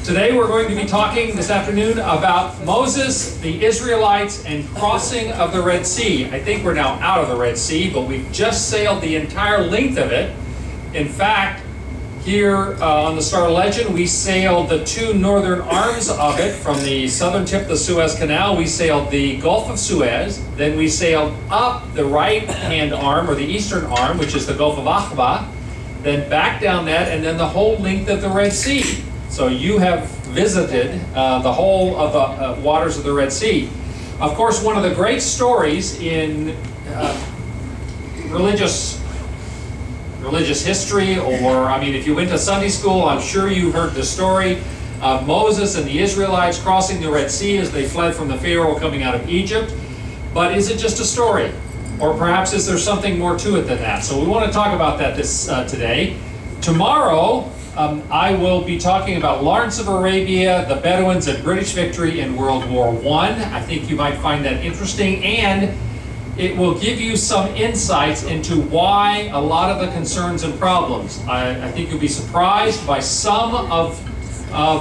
Today we're going to be talking this afternoon about Moses, the Israelites, and crossing of the Red Sea. I think we're now out of the Red Sea, but we've just sailed the entire length of it. In fact, here on the Star Legend, we sailed the two northern arms of it. From the southern tip of the Suez Canal, we sailed the Gulf of Suez. Then we sailed up the right-hand arm, or the eastern arm, which is the Gulf of Aqaba. Then back down that, and then the whole length of the Red Sea. So you have visited the whole of the waters of the Red Sea. Of course, one of the great stories in religious history, or I mean, if you went to Sunday school, I'm sure you heard the story of Moses and the Israelites crossing the Red Sea as they fled from the Pharaoh coming out of Egypt. But is it just a story? Or perhaps is there something more to it than that? So we want to talk about that today. Tomorrow, I will be talking about Lawrence of Arabia, the Bedouins, and British victory in World War I. I think you might find that interesting, and it will give you some insights into why a lot of the concerns and problems. I think you'll be surprised by some of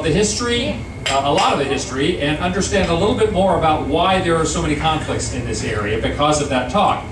the history, a lot of the history, and understand a little bit more about why there are so many conflicts in this area because of that talk.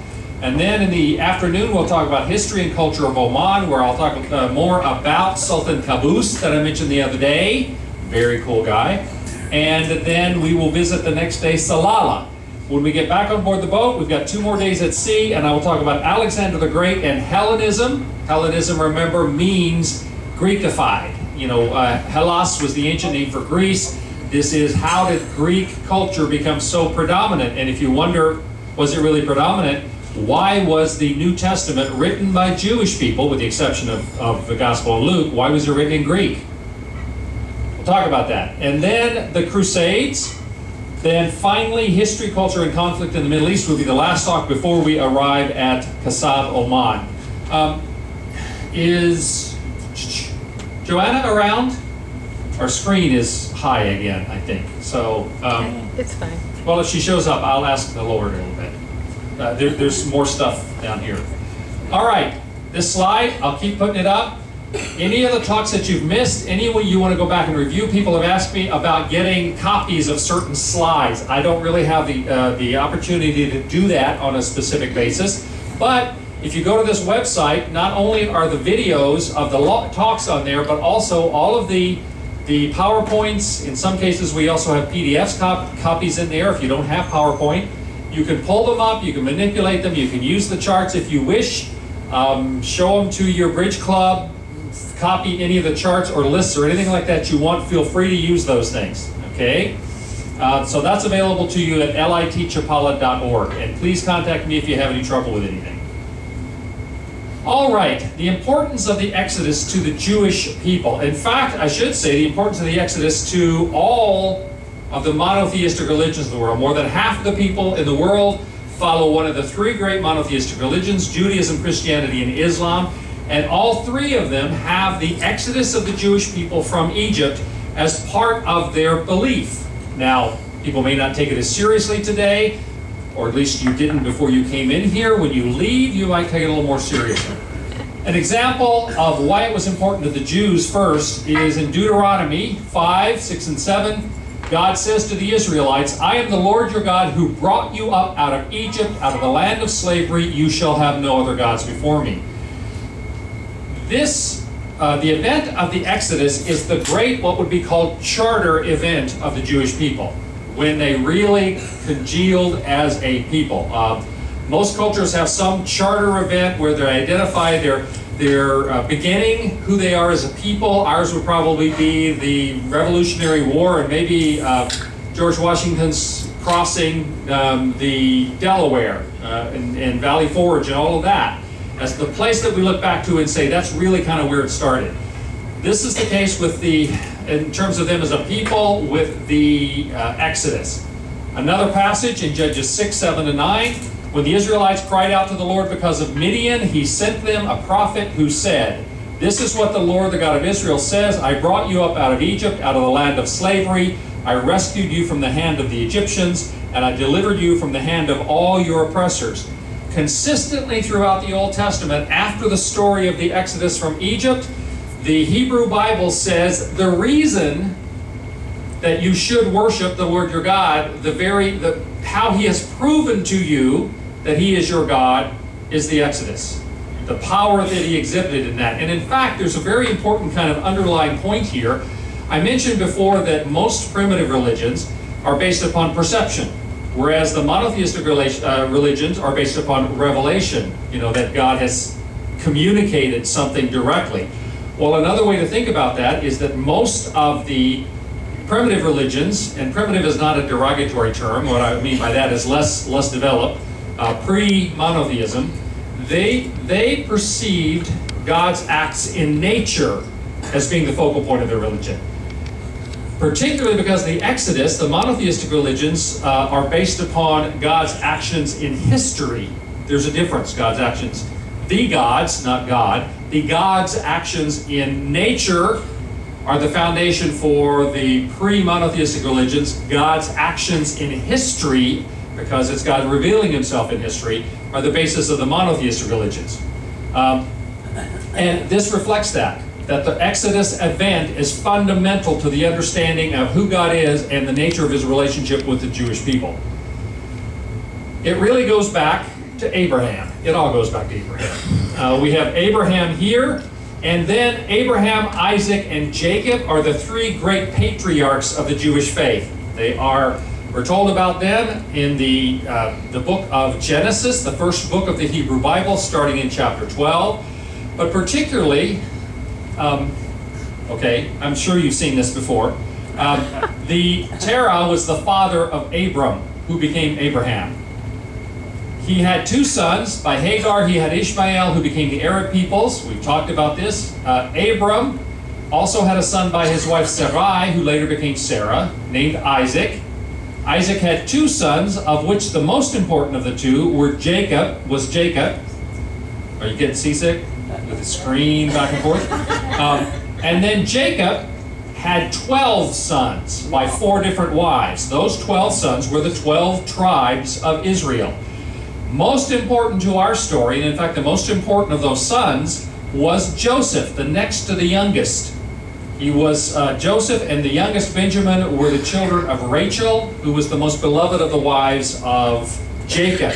And then in the afternoon, we'll talk about history and culture of Oman, where I'll talk more about Sultan Qaboos that I mentioned the other day. Very cool guy. And then we will visit the next day Salalah. When we get back on board the boat, we've got 2 more days at sea, and I will talk about Alexander the Great and Hellenism. Hellenism, remember, means Greekified. You know, Hellas was the ancient name for Greece. This is how did Greek culture become so predominant? And if you wonder, was it really predominant? Why was the New Testament written by Jewish people, with the exception of the Gospel of Luke? Why was it written in Greek? We'll talk about that. And then the Crusades. Then finally, history, culture, and conflict in the Middle East will be the last talk before we arrive at Kasab, Oman. Is Joanna around? Our screen is high again, I think. So it's fine. Well, if she shows up, I'll ask to lower it a little bit. There's more stuff down here. All right, this slide, I'll keep putting it up. Any of the talks that you've missed, any way you want to go back and review, people have asked me about getting copies of certain slides. I don't really have the opportunity to do that on a specific basis, but if you go to this website, not only are the videos of the talks on there, but also all of the PowerPoints. In some cases, we also have PDFs copies in there if you don't have PowerPoint. You can pull them up, you can manipulate them, you can use the charts if you wish. Show them to your bridge club, copy any of the charts or lists or anything like that you want. Feel free to use those things, okay? So that's available to you at litchapala.org. And please contact me if you have any trouble with anything. All right, the importance of the Exodus to the Jewish people. In fact, I should say the importance of the Exodus to all of the monotheistic religions of the world. More than half of the people in the world follow one of the 3 great monotheistic religions, Judaism, Christianity, and Islam. And all 3 of them have the exodus of the Jewish people from Egypt as part of their belief. Now, people may not take it as seriously today, or at least you didn't before you came in here. When you leave, you might take it a little more seriously. An example of why it was important to the Jews first is in Deuteronomy 5, 6, and 7. God says to the Israelites, I am the Lord your God who brought you up out of Egypt, out of the land of slavery. You shall have no other gods before me. This, the event of the Exodus is the great, what would be called charter event of the Jewish people, when they really congealed as a people. Most cultures have some charter event where they identify their beginning, who they are as a people. Ours would probably be the Revolutionary War and maybe George Washington's crossing the Delaware and Valley Forge and all of that as the place that we look back to and say that's really kind of where it started. This is the case with in terms of them as a people, with the Exodus. Another passage in Judges 6, 7, and 9. When the Israelites cried out to the Lord because of Midian, he sent them a prophet who said, this is what the Lord, the God of Israel, says, I brought you up out of Egypt, out of the land of slavery. I rescued you from the hand of the Egyptians, and I delivered you from the hand of all your oppressors. Consistently throughout the Old Testament, after the story of the Exodus from Egypt, the Hebrew Bible says the reason that you should worship the Lord your God, how he has proven to you that he is your God is the Exodus. The power that he exhibited in that. And in fact, there's a very important kind of underlying point here. I mentioned before that most primitive religions are based upon perception, whereas the monotheistic religions are based upon revelation, that God has communicated something directly. Well, another way to think about that is that most of the primitive religions, and primitive is not a derogatory term, what I mean by that is less developed, pre-monotheism, they perceived God's acts in nature as being the focal point of their religion. Particularly because the Exodus, the monotheistic religions are based upon God's actions in history. There's a difference, God's actions. The gods, not God, the God's actions in nature are the foundation for the pre-monotheistic religions. God's actions in history, because it's God revealing himself in history, are the basis of the monotheistic religions. And this reflects that the Exodus event is fundamental to the understanding of who God is and the nature of his relationship with the Jewish people. It really goes back to Abraham. It all goes back to Abraham. We have Abraham here, and then Abraham, Isaac, and Jacob are the three great patriarchs of the Jewish faith. We're told about them in the book of Genesis, the first book of the Hebrew Bible, starting in chapter 12. But particularly, I'm sure you've seen this before. Terah was the father of Abram, who became Abraham. He had two sons. By Hagar, he had Ishmael, who became the Arab peoples. We've talked about this. Abram also had a son by his wife Sarai, who later became Sarah, named Isaac. Isaac had two sons, of which the most important of the two was Jacob. Are you getting seasick? With the screen back and forth. And then Jacob had 12 sons by 4 different wives. Those 12 sons were the 12 tribes of Israel. Most important to our story, and in fact the most important of those sons, was Joseph, the next to the youngest. He was Joseph and the youngest Benjamin were the children of Rachel, who was the most beloved of the wives of Jacob.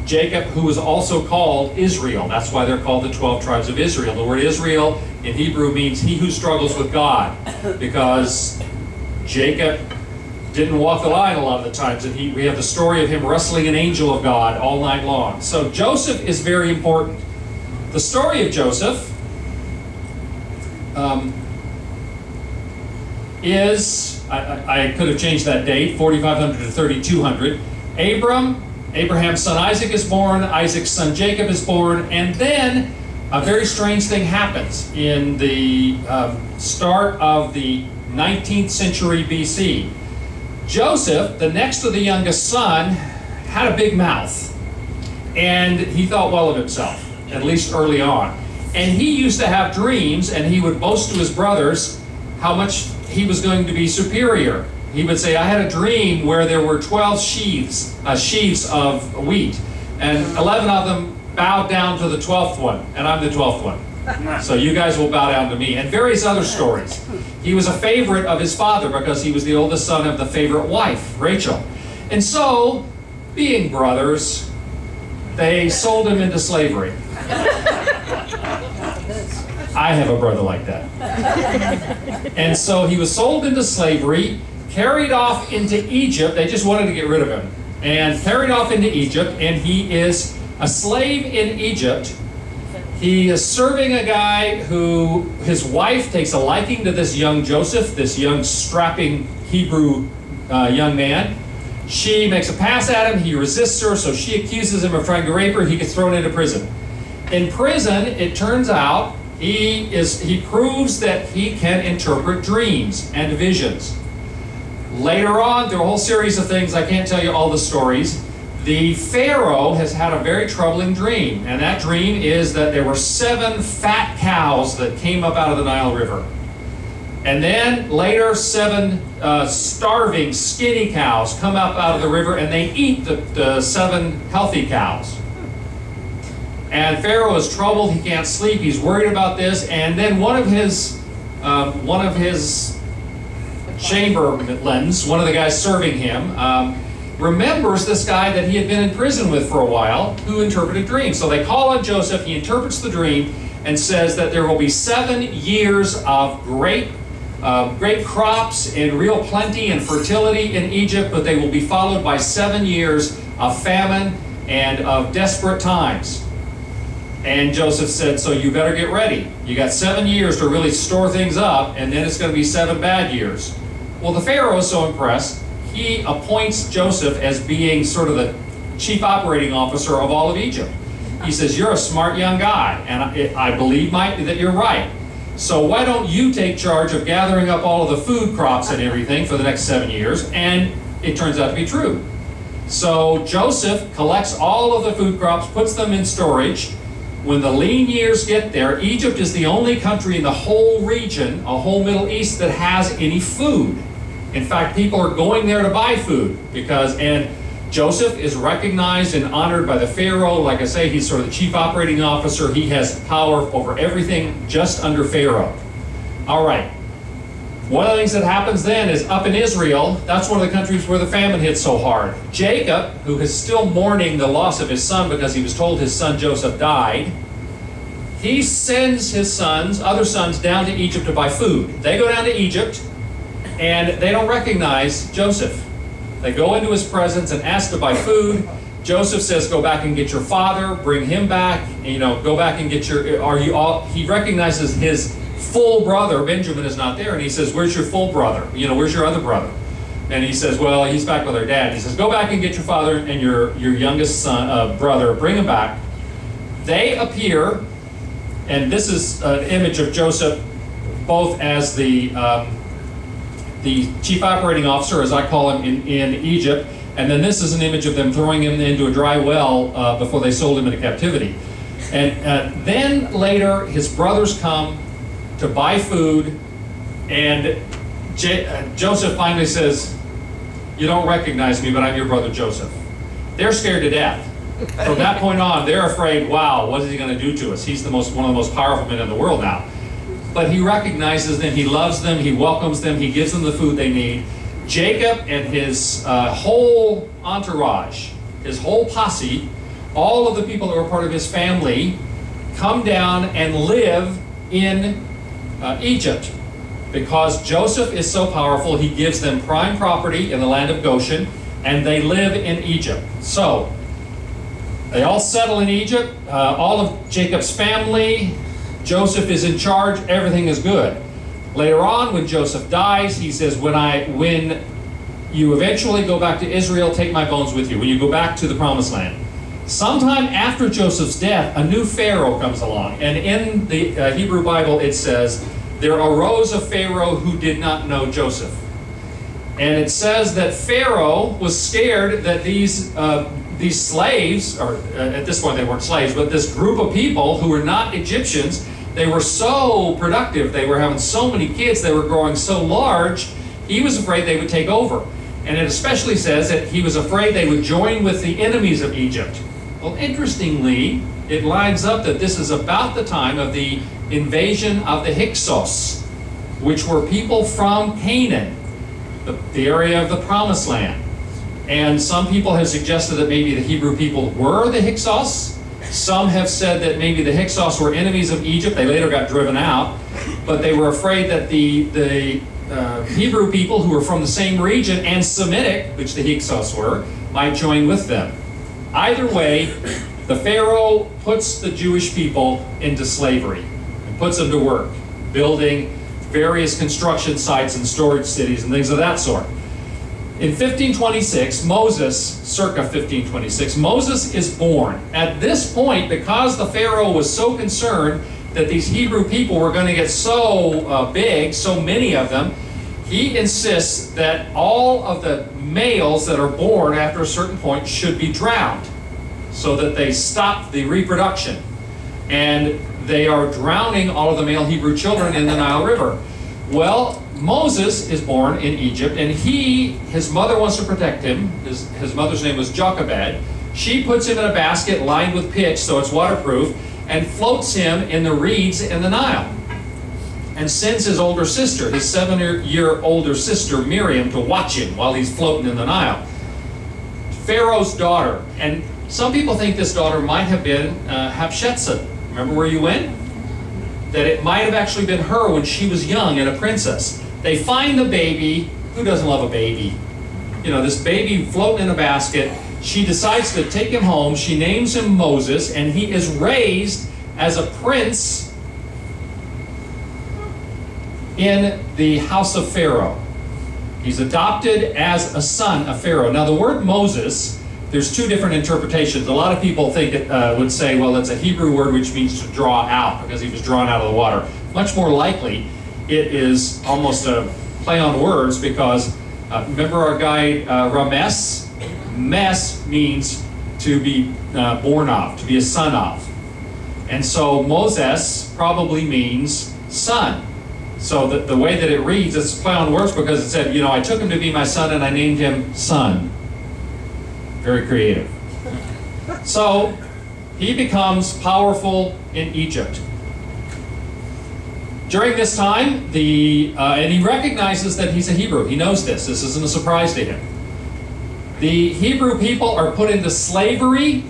Jacob, who was also called Israel. That's why they're called the 12 tribes of Israel. The word Israel in Hebrew means he who struggles with God, because Jacob didn't walk the line a lot of the times, and we have the story of him wrestling an angel of God all night long. So Joseph is very important. The story of Joseph I could have changed that date, 4500 to 3200. Abraham's son Isaac is born, Isaac's son Jacob is born, and then a very strange thing happens in the start of the 19th century BC. Joseph, the next to the youngest son, had a big mouth, and he thought well of himself, at least early on. And he used to have dreams, and he would boast to his brothers how much he was going to be superior. He would say, I had a dream where there were 12 sheaves of wheat, and 11 of them bowed down to the 12th one, and I'm the 12th one. So you guys will bow down to me. And various other stories. He was a favorite of his father because he was the oldest son of the favorite wife, Rachel. And so, being brothers, they sold him into slavery. I have a brother like that. And so he was sold into slavery, carried off into Egypt. They just wanted to get rid of him. And carried off into Egypt, and he is a slave in Egypt. He is serving a guy who, his wife takes a liking to this young Joseph, this young strapping Hebrew young man. She makes a pass at him, he resists her, so she accuses him of trying to rape her. He gets thrown into prison. In prison, it turns out, he proves that he can interpret dreams and visions. Later on, there are a whole series of things, I can't tell you all the stories. The Pharaoh has had a very troubling dream, and that dream is that there were 7 fat cows that came up out of the Nile River. And then later 7 starving, skinny cows come up out of the river, and they eat the 7 healthy cows. And Pharaoh is troubled, he can't sleep, he's worried about this, and then one of his chamberlains, one of the guys serving him, remembers this guy that he had been in prison with for a while who interpreted dreams. So they call on Joseph, he interprets the dream and says that there will be 7 years of great crops and real plenty and fertility in Egypt, but they will be followed by 7 years of famine and of desperate times. And Joseph said, so you better get ready. You got 7 years to really store things up, and then it's going to be 7 bad years. Well, the Pharaoh is so impressed, he appoints Joseph as being sort of the chief operating officer of all of Egypt. He says, you're a smart young guy, and I believe that you're right. So why don't you take charge of gathering up all of the food crops and everything for the next 7 years? And it turns out to be true. So Joseph collects all of the food crops, puts them in storage. When the lean years get there, Egypt is the only country in the whole region, a whole Middle East, that has any food. In fact, people are going there to buy food and Joseph is recognized and honored by the Pharaoh. Like I say, he's sort of the chief operating officer. He has power over everything just under Pharaoh. All right. One of the things that happens then is up in Israel, that's one of the countries where the famine hit so hard. Jacob, who is still mourning the loss of his son because he was told his son Joseph died, he sends his other sons down to Egypt to buy food. They go down to Egypt and they don't recognize Joseph. They go into his presence and ask to buy food. Joseph says, go back and get your father, bring him back, go back and get he recognizes his full brother. Benjamin is not there, and he says, where's your full brother? Where's your other brother? And he says, well, he's back with our dad. He says, go back and get your father and your youngest son, brother, bring him back. They appear, and this is an image of Joseph both as the chief operating officer, as I call him, in Egypt, and then this is an image of them throwing him into a dry well before they sold him into captivity. And then later, his brothers come to buy food, and Joseph finally says, you don't recognize me, but I'm your brother Joseph. They're scared to death. From that point on, they're afraid, wow, what is he going to do to us? He's one of the most powerful men in the world now. But he recognizes them, he loves them, he welcomes them, he gives them the food they need. Jacob and his whole entourage, his whole posse, all of the people that were part of his family, come down and live in Egypt. Because Joseph is so powerful, he gives them prime property in the land of Goshen, and they live in Egypt. So, they all settle in Egypt, all of Jacob's family. Joseph is in charge, everything is good. Later on, when Joseph dies, he says, when you eventually go back to Israel, take my bones with you, when you go back to the promised land. Sometime after Joseph's death, a new Pharaoh comes along. And in the Hebrew Bible, it says, there arose a Pharaoh who did not know Joseph. And it says that Pharaoh was scared that these slaves, or at this point they weren't slaves, but this group of people who were not Egyptians, they were so productive, they were having so many kids, they were growing so large, he was afraid they would take over. And it especially says that he was afraid they would join with the enemies of Egypt. Well, interestingly, it lines up that this is about the time of the invasion of the Hyksos, which were people from Canaan, the area of the Promised Land. And some people have suggested that maybe the Hebrew people were the Hyksos. Some have said that maybe the Hyksos were enemies of Egypt. They later got driven out, but they were afraid that the Hebrew people who were from the same region and Semitic, which the Hyksos were, might join with them. Either way, the Pharaoh puts the Jewish people into slavery and puts them to work, building various construction sites and storage cities and things of that sort. In 1526, Moses, circa 1526, Moses is born. At this point, because the Pharaoh was so concerned that these Hebrew people were going to get so big, so many of them, he insists that all of the males that are born after a certain point should be drowned so that they stop the reproduction. And they are drowning all of the male Hebrew children in the Nile River. Well, Moses is born in Egypt, and his mother wants to protect him. His mother's name was Jochebed. She puts him in a basket lined with pitch so it's waterproof and floats him in the reeds in the Nile. and sends his older sister, his 7-year older sister Miriam, to watch him while he's floating in the Nile. Pharaoh's daughter, and some people think this daughter might have been Hatshepsut. Remember where you went? That it might have actually been her when she was young and a princess. They find the baby. Who doesn't love a baby? You know, this baby floating in a basket. She decides to take him home. She names him Moses, and he is raised as a prince in the house of Pharaoh. He's adopted as a son of Pharaoh. Now, the word Moses, there's two different interpretations. A lot of people think it would say, well, it's a Hebrew word which means to draw out, because he was drawn out of the water. Much more likely, it is almost a play on words, because remember our guy Rames? Mes means to be born of, to be a son of. And so Moses probably means son. So the way that it reads, it's a play on words, because it said, you know, I took him to be my son and I named him Son. Very creative. So he becomes powerful in Egypt. During this time, and he recognizes that he's a Hebrew. He knows this. This isn't a surprise to him. The Hebrew people are put into slavery,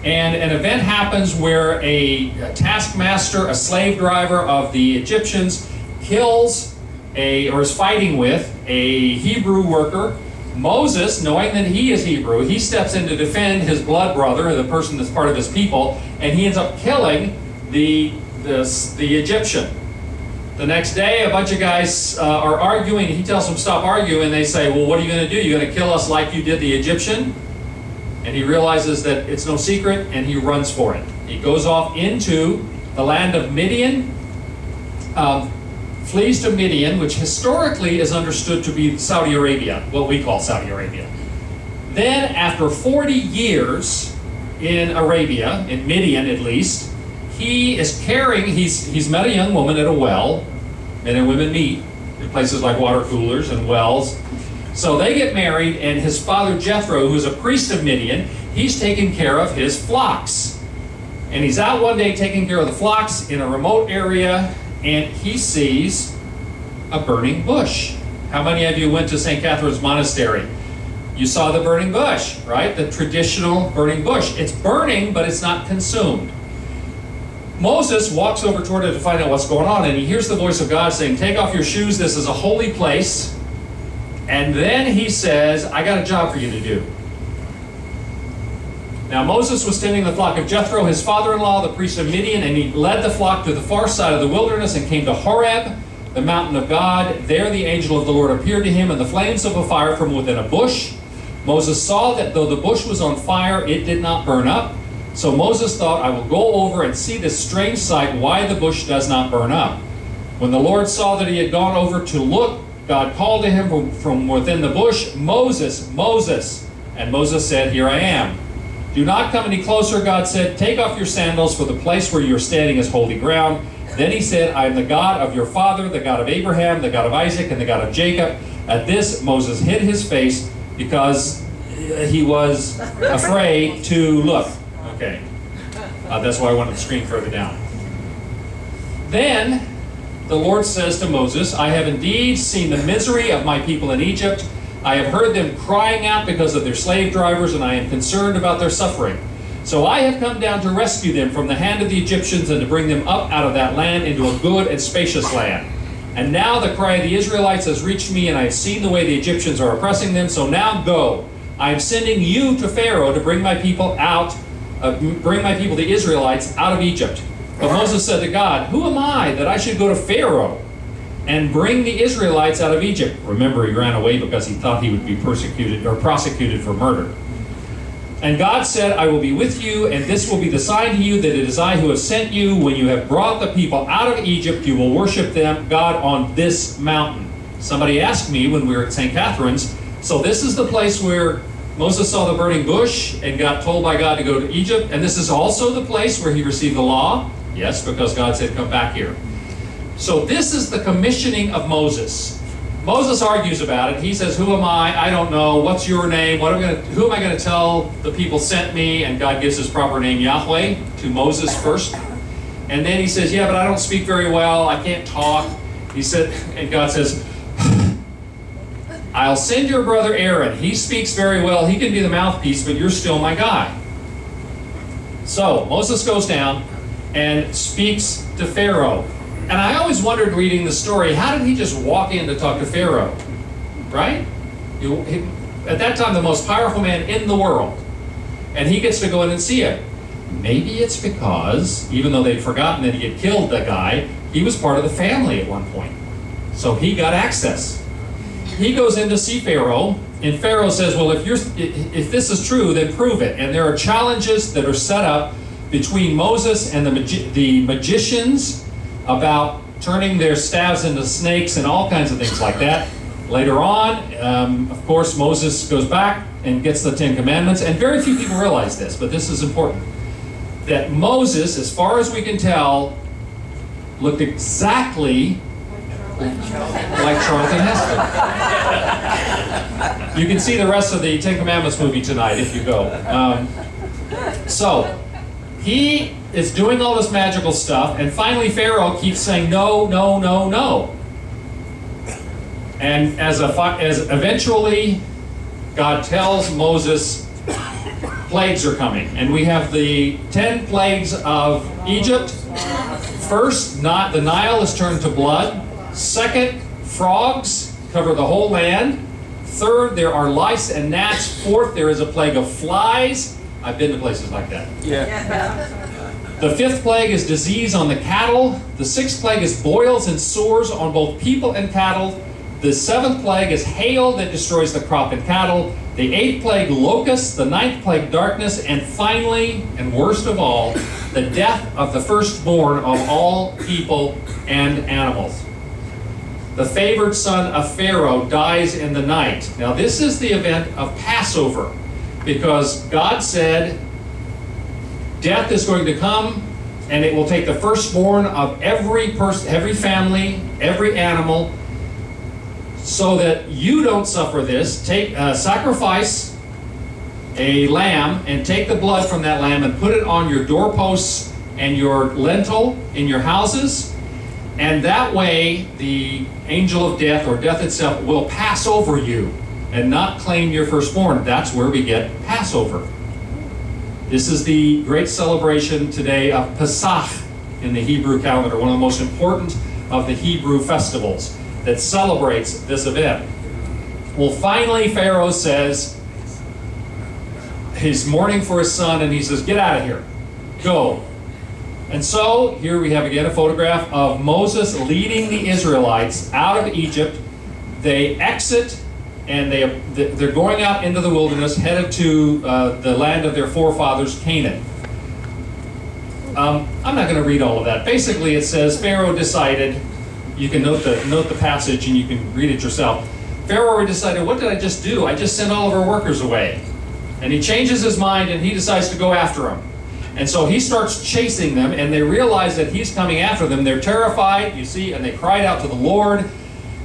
and an event happens where a taskmaster, a slave driver of the Egyptians, kills or is fighting with a Hebrew worker. Moses, knowing that he is Hebrew, he steps in to defend his blood brother, the person that's part of his people, and he ends up killing the Egyptian. The next day, a bunch of guys are arguing. He tells them, stop arguing. They say, well, what are you going to do? You're going to kill us like you did the Egyptian? And he realizes that it's no secret, and he runs for it. He goes off into the land of Midian, flees to Midian, which historically is understood to be Saudi Arabia, what we call Saudi Arabia. Then, after 40 years in Arabia, in Midian at least, he is carrying, he's met a young woman at a well. Men and women meet in places like water coolers and wells. So they get married, and his father Jethro, who's a priest of Midian, he's taking care of his flocks. And he's out one day taking care of the flocks in a remote area, and he sees a burning bush. How many of you went to St. Catherine's Monastery? You saw the burning bush, right? The traditional burning bush. It's burning, but it's not consumed. Moses walks over toward it to find out what's going on, and he hears the voice of God saying, take off your shoes, this is a holy place. And then he says, I got a job for you to do. Now Moses was tending the flock of Jethro, his father-in-law, the priest of Midian, and he led the flock to the far side of the wilderness and came to Horeb, the mountain of God. There the angel of the Lord appeared to him in the flames of a fire from within a bush. Moses saw that though the bush was on fire, it did not burn up. So Moses thought, I will go over and see this strange sight, why the bush does not burn up. When the Lord saw that he had gone over to look, God called to him from within the bush, Moses, Moses. And Moses said, here I am. Do not come any closer, God said. Take off your sandals, for the place where you are standing is holy ground. Then he said, I am the God of your father, the God of Abraham, the God of Isaac, and the God of Jacob. At this, Moses hid his face because he was afraid to look. Okay. That's why I wanted the screen further down. Then the Lord says to Moses, I have indeed seen the misery of my people in Egypt. I have heard them crying out because of their slave drivers, and I am concerned about their suffering. So I have come down to rescue them from the hand of the Egyptians and to bring them up out of that land into a good and spacious land. And now the cry of the Israelites has reached me, and I have seen the way the Egyptians are oppressing them. So now go. I am sending you to Pharaoh to bring my people out, the Israelites, out of Egypt. But Moses said to God, who am I that I should go to Pharaoh and bring the Israelites out of Egypt? Remember, he ran away because he thought he would be persecuted or prosecuted for murder. And God said, I will be with you, and this will be the sign to you that it is I who have sent you. When you have brought the people out of Egypt, you will worship them, God, on this mountain. Somebody asked me when we were at St. Catherine's, so this is the place where Moses saw the burning bush and got told by God to go to Egypt, and this is also the place where he received the law? Yes, because God said, come back here. So this is the commissioning of Moses. Moses argues about it. He says, who am I? I don't know. What's your name? Who am I going to tell the people sent me? And God gives his proper name, Yahweh, to Moses first. And then he says, yeah, but I don't speak very well. I can't talk. He said, and God says, I'll send your brother Aaron. He speaks very well. He can be the mouthpiece, but you're still my guy. So Moses goes down and speaks to Pharaoh. And I always wondered reading the story, how did he just walk in to talk to Pharaoh? Right? At that time, the most powerful man in the world. And he gets to go in and see him. Maybe it's because, even though they'd forgotten that he had killed the guy, he was part of the family at one point. So he got access. He goes in to see Pharaoh, and Pharaoh says, well, if this is true, then prove it. And there are challenges that are set up between Moses and the magicians about turning their staves into snakes and all kinds of things like that. Later on, of course, Moses goes back and gets the Ten Commandments, and very few people realize this, but this is important. That Moses, as far as we can tell, looked exactly like Charlton Heston. You can see the rest of the Ten Commandments movie tonight if you go. So, he is doing all this magical stuff, and finally Pharaoh keeps saying no, no, no, no. And as eventually God tells Moses, plagues are coming. And we have the 10 plagues of Egypt. First, the Nile is turned to blood. Second, frogs cover the whole land. Third, there are lice and gnats. Fourth, there is a plague of flies. I've been to places like that. Yeah. The fifth plague is disease on the cattle. The sixth plague is boils and sores on both people and cattle. The seventh plague is hail that destroys the crop and cattle. The eighth plague, locusts. The ninth plague, darkness. And finally, and worst of all, the death of the firstborn of all people and animals. The favored son of Pharaoh dies in the night. Now this is the event of Passover, because God said, death is going to come, and it will take the firstborn of every person, every family, every animal, so that you don't suffer this. Sacrifice a lamb and take the blood from that lamb and put it on your doorposts and your lintel in your houses, and that way the angel of death, or death itself, will pass over you and not claim your firstborn. That's where we get Passover. This is the great celebration today of Pesach in the Hebrew calendar, one of the most important of the Hebrew festivals that celebrates this event. Well, finally Pharaoh says, he's mourning for his son, and he says, get out of here, go. And so here we have again a photograph of Moses leading the Israelites out of Egypt. They exit, and they're going out into the wilderness, headed to the land of their forefathers, Canaan. I'm not going to read all of that. Basically, it says Pharaoh decided. You can note the passage, and you can read it yourself. Pharaoh decided, what did I just do? I just sent all of our workers away. And he changes his mind, and he decides to go after them. And so he starts chasing them, and they realize that he's coming after them. They're terrified, you see, and they cried out to the Lord.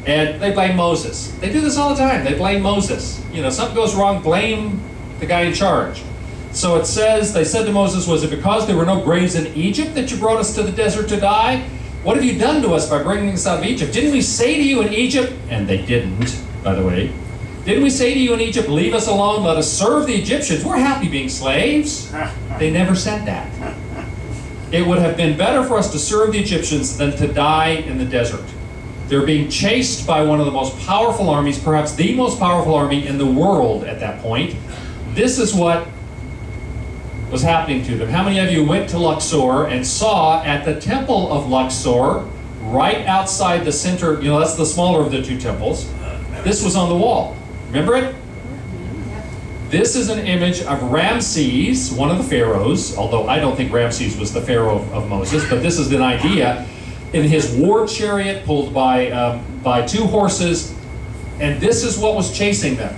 And they blame Moses. They do this all the time. They blame Moses. You know, something goes wrong, blame the guy in charge. So it says, they said to Moses, was it because there were no graves in Egypt that you brought us to the desert to die? What have you done to us by bringing us out of Egypt? Didn't we say to you in Egypt, and they didn't, by the way, didn't we say to you in Egypt, leave us alone, let us serve the Egyptians? We're happy being slaves. They never said that. It would have been better for us to serve the Egyptians than to die in the desert. They're being chased by one of the most powerful armies, perhaps the most powerful army in the world at that point. This is what was happening to them. How many of you went to Luxor and saw at the temple of Luxor, right outside the center, you know, that's the smaller of the two temples, this was on the wall. Remember it? This is an image of Ramses, one of the pharaohs, although I don't think Ramses was the pharaoh of Moses, but this is an idea, in his war chariot pulled by two horses, and this is what was chasing them.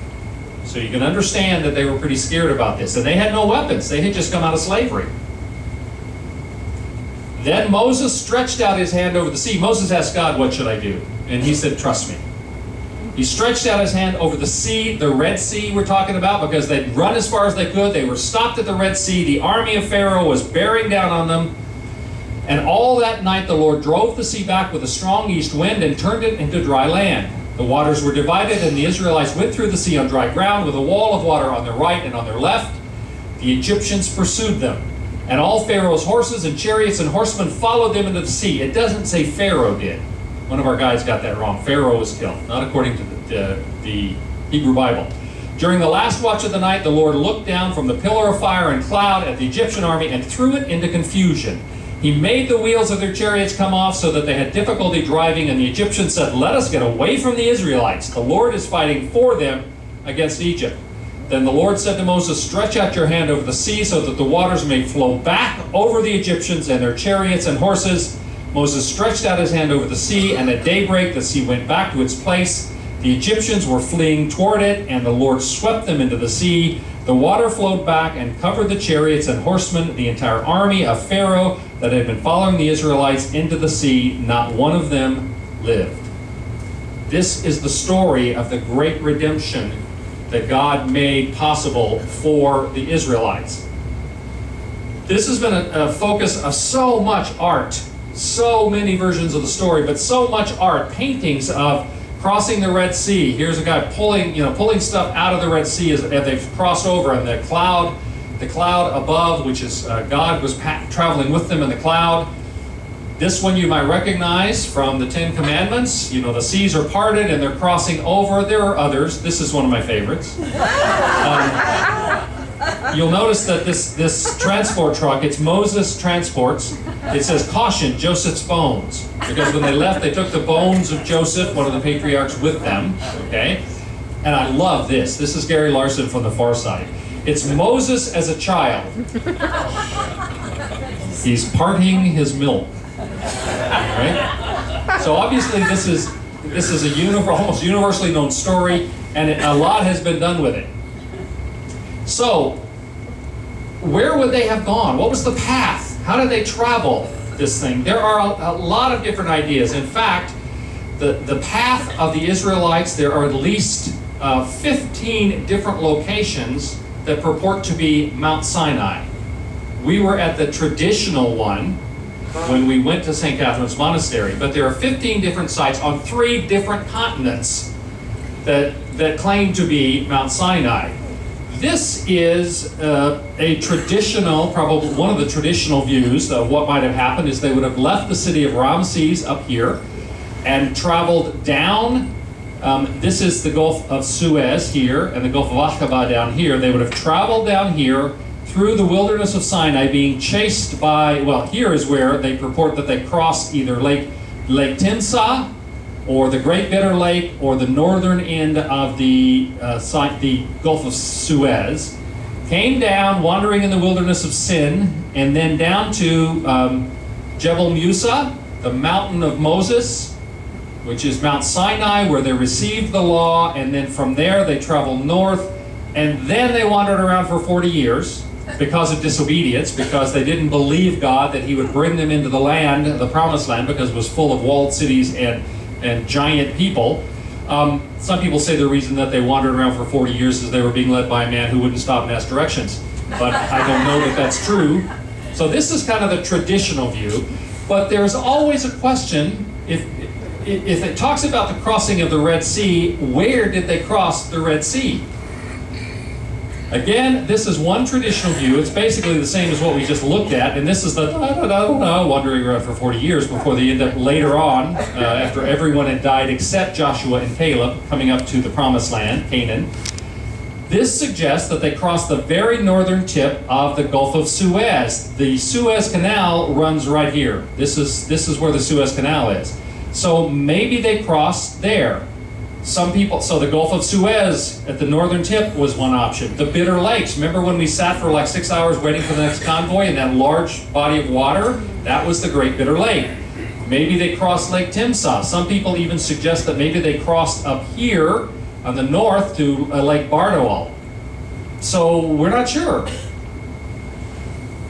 So you can understand that they were pretty scared about this. And they had no weapons. They had just come out of slavery. Then Moses stretched out his hand over the sea. Moses asked God, what should I do? And he said, trust me. He stretched out his hand over the sea, the Red Sea we're talking about, because they'd run as far as they could. They were stopped at the Red Sea. The army of Pharaoh was bearing down on them. And all that night the Lord drove the sea back with a strong east wind and turned it into dry land. The waters were divided, and the Israelites went through the sea on dry ground with a wall of water on their right and on their left. The Egyptians pursued them, and all Pharaoh's horses and chariots and horsemen followed them into the sea. It doesn't say Pharaoh did. One of our guys got that wrong. Pharaoh was killed, not according to the Hebrew Bible. During the last watch of the night, the Lord looked down from the pillar of fire and cloud at the Egyptian army and threw it into confusion. He made the wheels of their chariots come off so that they had difficulty driving, and the Egyptians said, "Let us get away from the Israelites. The Lord is fighting for them against Egypt." Then the Lord said to Moses, "Stretch out your hand over the sea so that the waters may flow back over the Egyptians and their chariots and horses." Moses stretched out his hand over the sea, and at daybreak the sea went back to its place. The Egyptians were fleeing toward it, and the Lord swept them into the sea. The water flowed back and covered the chariots and horsemen, the entire army of Pharaoh that had been following the Israelites into the sea. Not one of them lived. This is the story of the great redemption that God made possible for the Israelites. This has been a focus of so much art, so many versions of the story, but so much art, paintings of crossing the Red Sea. Here's a guy pulling stuff out of the Red Sea as they've crossed over, and the cloud above, which is God was traveling with them in the cloud. This one you might recognize from the Ten Commandments. You know, the seas are parted and they're crossing over. There are others. This is one of my favorites. You'll notice that this transport truck, it's Moses Transports. It says, "Caution, Joseph's bones." Because when they left, they took the bones of Joseph, one of the patriarchs, with them. Okay? And I love this. This is Gary Larson from The Far Side. It's Moses as a child. He's parting his milk. Right? So obviously this is a almost universally known story, and a lot has been done with it. So, where would they have gone? What was the path? How did they travel this thing? There are a lot of different ideas. In fact, the path of the Israelites, there are at least 15 different locations that purport to be Mount Sinai. We were at the traditional one when we went to St. Catherine's Monastery, but there are 15 different sites on 3 different continents that claim to be Mount Sinai. This is a traditional, probably one of the traditional views of what might have happened is they would have left the city of Ramses up here and traveled down. This is the Gulf of Suez here and the Gulf of Aqaba down here. They would have traveled down here through the wilderness of Sinai, being chased by, well, here is where they purport that they crossed either Lake Timsah, or the Great Bitter Lake, or the northern end of the Gulf of Suez, came down, wandering in the wilderness of Sin, and then down to Jebel Musa, the mountain of Moses, which is Mount Sinai, where they received the law, and then from there they traveled north, and then they wandered around for 40 years because of disobedience, because they didn't believe God that He would bring them into the land, the promised land, because it was full of walled cities and giant people. Some people say the reason that they wandered around for 40 years is they were being led by a man who wouldn't stop and ask directions. But I don't know that that's true. So this is kind of the traditional view. But there's always a question, if it talks about the crossing of the Red Sea, where did they cross the Red Sea? Again, this is one traditional view. It's basically the same as what we just looked at, and this is the, I don't know, wandering around for 40 years before they end up later on, after everyone had died except Joshua and Caleb, coming up to the Promised Land, Canaan. This suggests that they crossed the very northern tip of the Gulf of Suez. The Suez Canal runs right here. This is where the Suez Canal is. So maybe they crossed there. Some people, so the Gulf of Suez at the northern tip was one option. The Bitter Lakes, remember when we sat for like 6 hours waiting for the next convoy in that large body of water? That was the Great Bitter Lake. Maybe they crossed Lake Timsah. Some people even suggest that maybe they crossed up here on the north to Lake Bardaal. So we're not sure.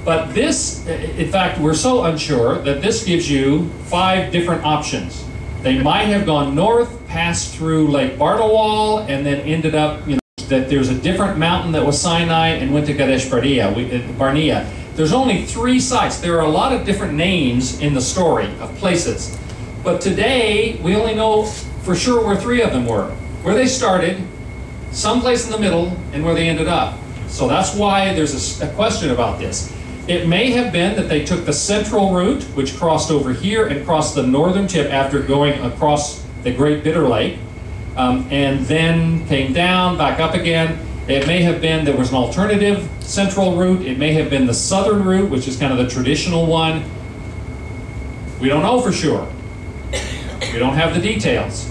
But this, in fact, we're so unsure that this gives you 5 different options. They might have gone north, passed through Lake Bardaal, and then ended up, that there's a different mountain that was Sinai and went to Kadesh Barnea. There's only 3 sites. There are a lot of different names in the story of places. But today, we only know for sure where 3 of them were. Where they started, someplace in the middle, and where they ended up. So that's why there's a question about this. It may have been that they took the central route, which crossed over here and crossed the northern tip after going across the Great Bitter Lake, and then came down, back up again. It may have been there was an alternative central route. It may have been the southern route, which is kind of the traditional one. We don't know for sure. We don't have the details.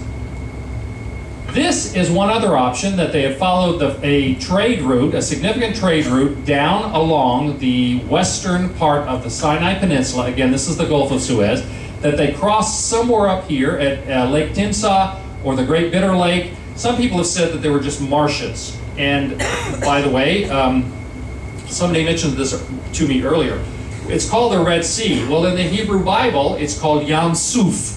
This is one other option, that they have followed a trade route, a significant trade route, down along the western part of the Sinai Peninsula. Again, this is the Gulf of Suez, that they crossed somewhere up here at Lake Timsah or the Great Bitter Lake. Some people have said that they were just marshes. And by the way, somebody mentioned this to me earlier. It's called the Red Sea. Well, in the Hebrew Bible, it's called Yam Suf.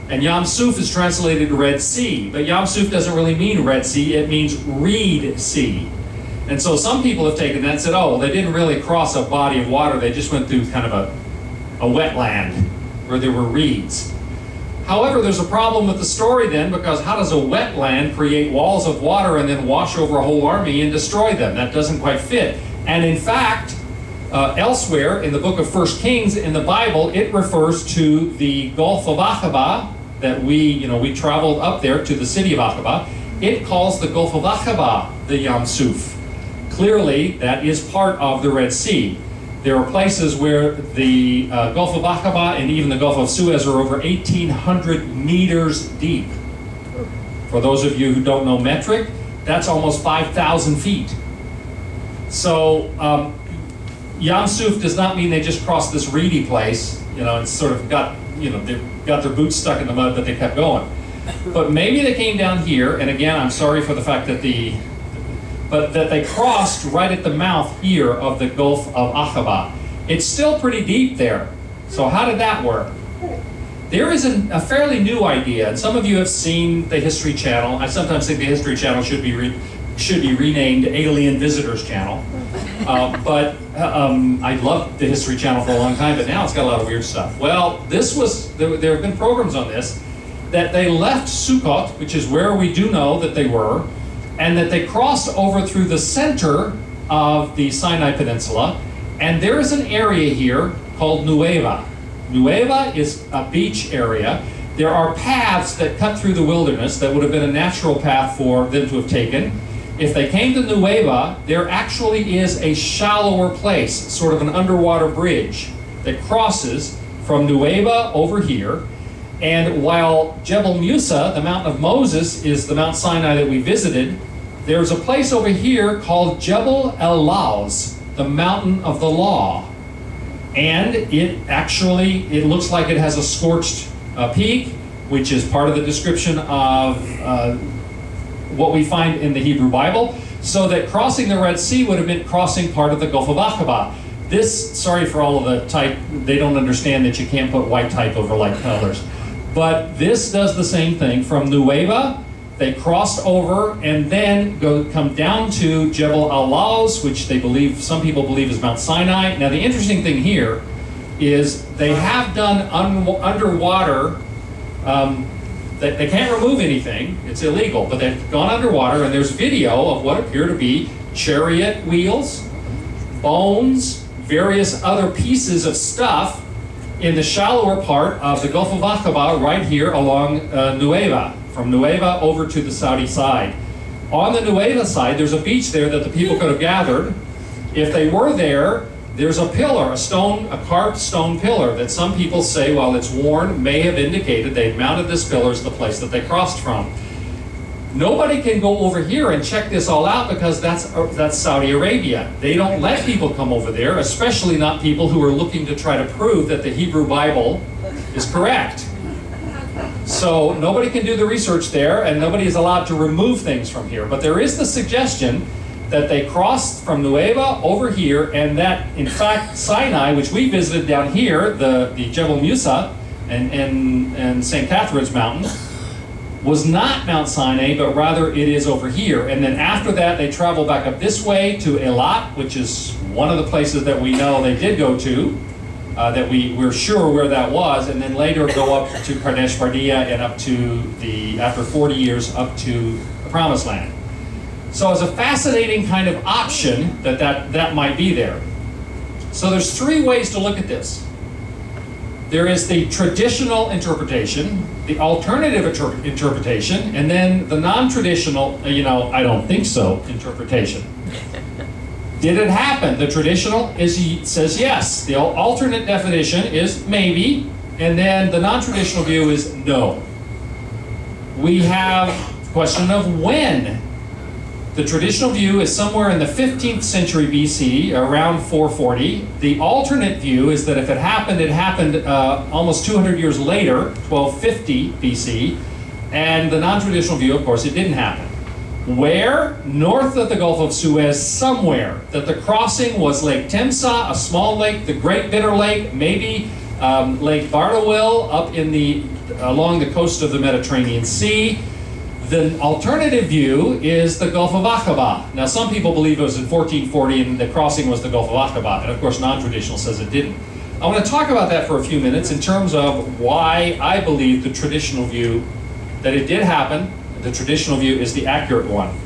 And Yam Suf is translated Red Sea, but Yam Suf doesn't really mean Red Sea, it means reed sea. And so some people have taken that and said, oh, well, they didn't really cross a body of water, they just went through kind of a wetland where there were reeds. However, there's a problem with the story then, because how does a wetland create walls of water and then wash over a whole army and destroy them? That doesn't quite fit. And in fact, elsewhere in the book of 1 Kings in the Bible, it refers to the Gulf of Aqaba, that we traveled up there to the city of Aqaba. It calls the Gulf of Aqaba the Yam Suf. Clearly, that is part of the Red Sea. There are places where the Gulf of Aqaba and even the Gulf of Suez are over 1,800 meters deep. For those of you who don't know metric, that's almost 5,000 feet. So Yam Suf does not mean they just crossed this reedy place. It's sort of got, they've got their boots stuck in the mud, but they kept going. But maybe they came down here, and again, I'm sorry for the fact that that they crossed right at the mouth here of the Gulf of Aqaba. It's still pretty deep there. So how did that work? There is a fairly new idea, and some of you have seen the History Channel. I sometimes think the History Channel should be renamed Alien Visitors Channel. I loved the History Channel for a long time, but now it's got a lot of weird stuff. Well, there have been programs on this, that they left Sukkot, which is where we do know that they were, and that they crossed over through the center of the Sinai Peninsula, and there is an area here called Nueva. Nueva is a beach area. There are paths that cut through the wilderness that would have been a natural path for them to have taken. If they came to Nueva, there actually is a shallower place, sort of an underwater bridge that crosses from Nueva over here. And while Jebel Musa, the mountain of Moses, is the Mount Sinai that we visited, there's a place over here called Jebel El-Lawz, the mountain of the law. And it looks like it has a scorched peak, which is part of the description of what we find in the Hebrew Bible, so that crossing the Red Sea would have meant crossing part of the Gulf of Aqaba. Sorry for all of the type, they don't understand that you can't put white type over light colors. But this does the same thing. From Nueva, they crossed over and then come down to Jebel El-Lawz, which some people believe is Mount Sinai. Now the interesting thing here is they have done underwater, they can't remove anything, it's illegal, but they've gone underwater and there's video of what appear to be chariot wheels, bones, various other pieces of stuff in the shallower part of the Gulf of Aqaba right here along Nueva, from Nueva over to the Saudi side. On the Nueva side, there's a beach there that the people could have gathered. If they were there, there's a pillar, a carved stone pillar that some people say, while it's worn, may have indicated they'd mounted this pillar as the place that they crossed from. Nobody can go over here and check this all out because that's Saudi Arabia. They don't let people come over there, especially not people who are looking to try to prove that the Hebrew Bible is correct. So nobody can do the research there, and nobody is allowed to remove things from here. But there is the suggestion that they crossed from Nueva over here, and that, in fact, Sinai, which we visited down here, the Jebel Musa and St. Catherine's Mountain, was not Mount Sinai, but rather it is over here. And then after that, they travel back up this way to Elat, which is one of the places that we know they did go to, that we're sure where that was, and then later go up to Kadesh Barnea and up to after 40 years, up to the Promised Land. So it's a fascinating kind of option that might be there. So there's three ways to look at this. There is the traditional interpretation, the alternative interpretation, and then the non-traditional, I don't think so, interpretation. Did it happen? The traditional says yes. The alternate definition is maybe, and then the non-traditional view is no. We have the question of when. The traditional view is somewhere in the 15th century BC, around 440. The alternate view is that if it happened almost 200 years later, 1250 BC. And the non-traditional view, of course, it didn't happen. Where? North of the Gulf of Suez, somewhere. That the crossing was Lake Timsah, a small lake, the Great Bitter Lake, maybe Lake Barneville up along the coast of the Mediterranean Sea. The alternative view is the Gulf of Aqaba. Now, some people believe it was in 1440 and the crossing was the Gulf of Aqaba, and of course, non-traditional says it didn't. I want to talk about that for a few minutes in terms of why I believe the traditional view that it did happen. The traditional view is the accurate one.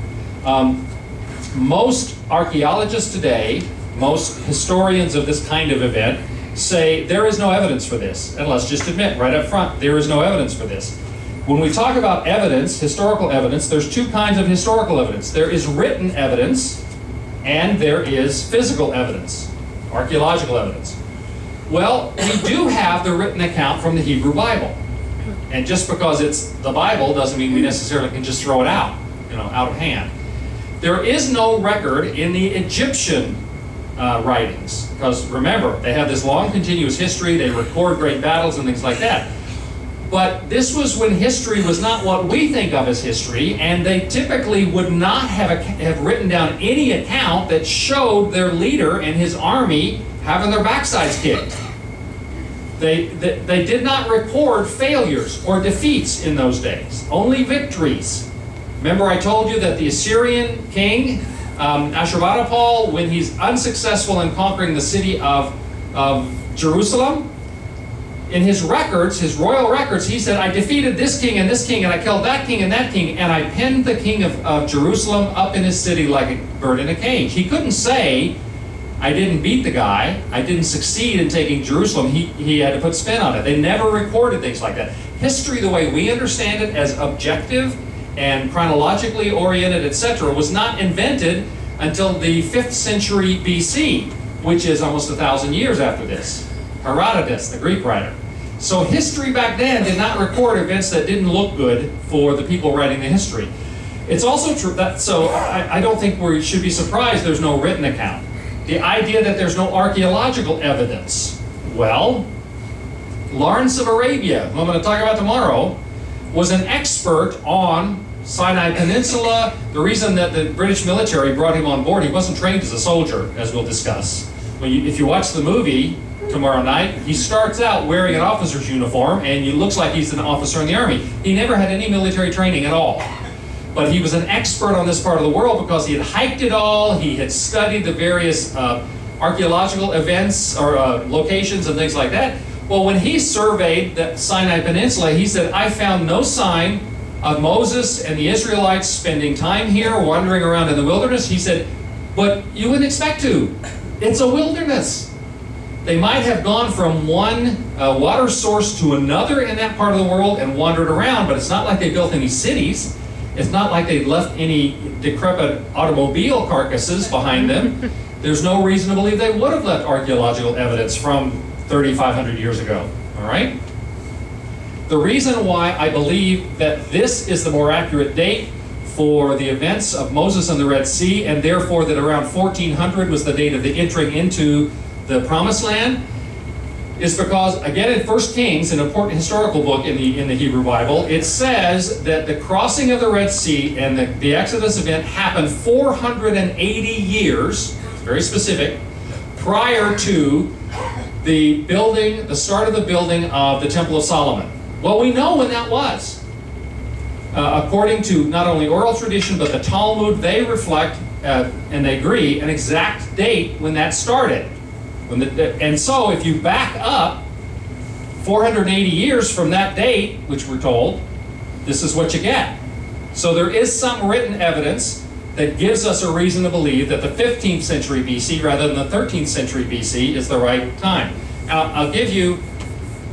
Most archaeologists today, most historians of this kind of event, say there is no evidence for this. And let's just admit right up front, there is no evidence for this. When we talk about evidence, historical evidence, there's two kinds of historical evidence. There is written evidence, and there is physical evidence, archaeological evidence. Well, we do have the written account from the Hebrew Bible. And just because it's the Bible doesn't mean we necessarily can just throw it out, out of hand. There is no record in the Egyptian writings, because remember, they have this long continuous history, they record great battles and things like that. But this was when history was not what we think of as history, and they typically would not have written down any account that showed their leader and his army having their backsides kicked. They did not record failures or defeats in those days, only victories. Remember I told you that the Assyrian king, Ashurbanipal, when he's unsuccessful in conquering the city of Jerusalem, in his records, his royal records, he said, I defeated this king, and I killed that king, and I pinned the king of Jerusalem up in his city like a bird in a cage. He couldn't say, I didn't beat the guy, I didn't succeed in taking Jerusalem. He had to put spin on it. They never recorded things like that. History, the way we understand it as objective and chronologically oriented, etc., was not invented until the 5th century BC, which is almost 1,000 years after this. Herodotus, the Greek writer. So history back then did not record events that didn't look good for the people writing the history. It's also true that, so I don't think we should be surprised there's no written account. The idea that there's no archaeological evidence. Well, Lawrence of Arabia, who I'm going to talk about tomorrow, was an expert on Sinai Peninsula. The reason that the British military brought him on board, he wasn't trained as a soldier, as we'll discuss. If you watch the movie tomorrow night, he starts out wearing an officer's uniform, and he looks like he's an officer in the army. He never had any military training at all. But he was an expert on this part of the world because he had hiked it all, he had studied the various archaeological events or locations and things like that. Well, when he surveyed the Sinai Peninsula, he said, I found no sign of Moses and the Israelites spending time here, wandering around in the wilderness. He said, but you wouldn't expect to. It's a wilderness. They might have gone from one water source to another in that part of the world and wandered around, but it's not like they built any cities. It's not like they left any decrepit automobile carcasses behind them. There's no reason to believe they would have left archaeological evidence from 3,500 years ago, all right? The reason why I believe that this is the more accurate date for the events of Moses and the Red Sea, and therefore that around 1400 was the date of the entering into the Promised Land, is because, again, in 1 Kings, an important historical book in the Hebrew Bible, it says that the crossing of the Red Sea and the Exodus event happened 480 years, very specific, prior to the start of the building of the Temple of Solomon. Well, we know when that was. according to not only oral tradition but the Talmud, they reflect and they agree an exact date when that started. And so if you back up 480 years from that date, which we're told, this is what you get. So there is some written evidence that gives us a reason to believe that the 15th century BC rather than the 13th century BC is the right time. I'll give you,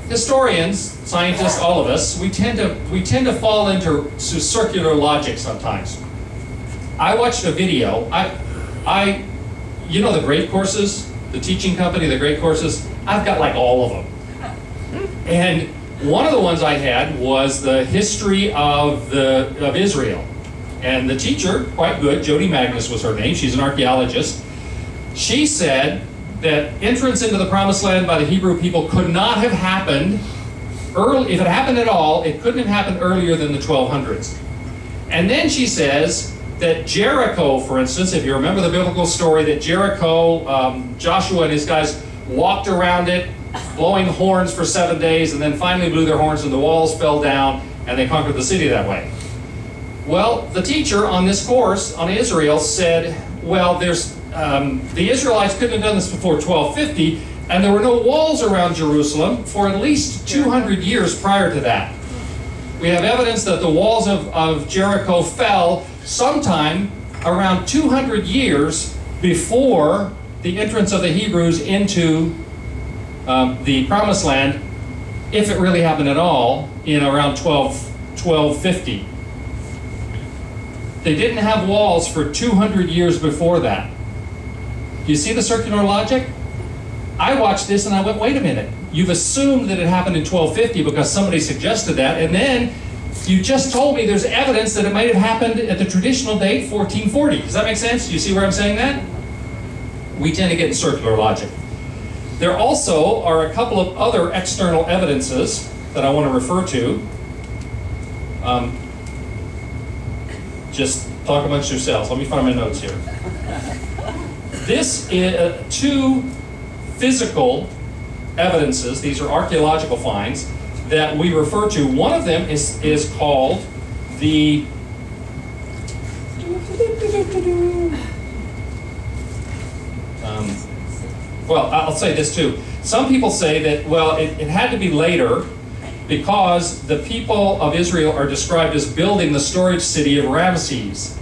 historians, scientists, all of us, we tend to fall into circular logic sometimes. I watched a video. You know the Great Courses, the teaching company, the Great Courses. I've got like all of them. And one of the ones I had was the history of Israel. And the teacher, quite good, Jody Magnus was her name, she's an archaeologist. She said that entrance into the Promised Land by the Hebrew people could not have happened early. If it happened at all, it couldn't have happened earlier than the 1200s. And then she says that Jericho, for instance, if you remember the biblical story, that Jericho, Joshua and his guys walked around it, blowing horns for 7 days, and then finally blew their horns and the walls fell down, and they conquered the city that way. Well, the teacher on this course on Israel said, well, the Israelites couldn't have done this before 1250, and there were no walls around Jerusalem for at least 200 years prior to that. We have evidence that the walls of Jericho fell sometime around 200 years before the entrance of the Hebrews into the Promised Land, if it really happened at all, in around 1250. They didn't have walls for 200 years before that. Do you see the circular logic? I watched this and I went, wait a minute. You've assumed that it happened in 1250 because somebody suggested that, and then you just told me there's evidence that it might have happened at the traditional date, 1440. Does that make sense? Do you see where I'm saying that? We tend to get in circular logic. There also are a couple of other external evidences that I want to refer to. Just talk amongst yourselves. Let me find my notes here. This is two physical evidences. These are archaeological finds that we refer to. One of them is called the well, I'll say this too. Some people say that, well, it had to be later because the people of Israel are described as building the storage city of Ramesses.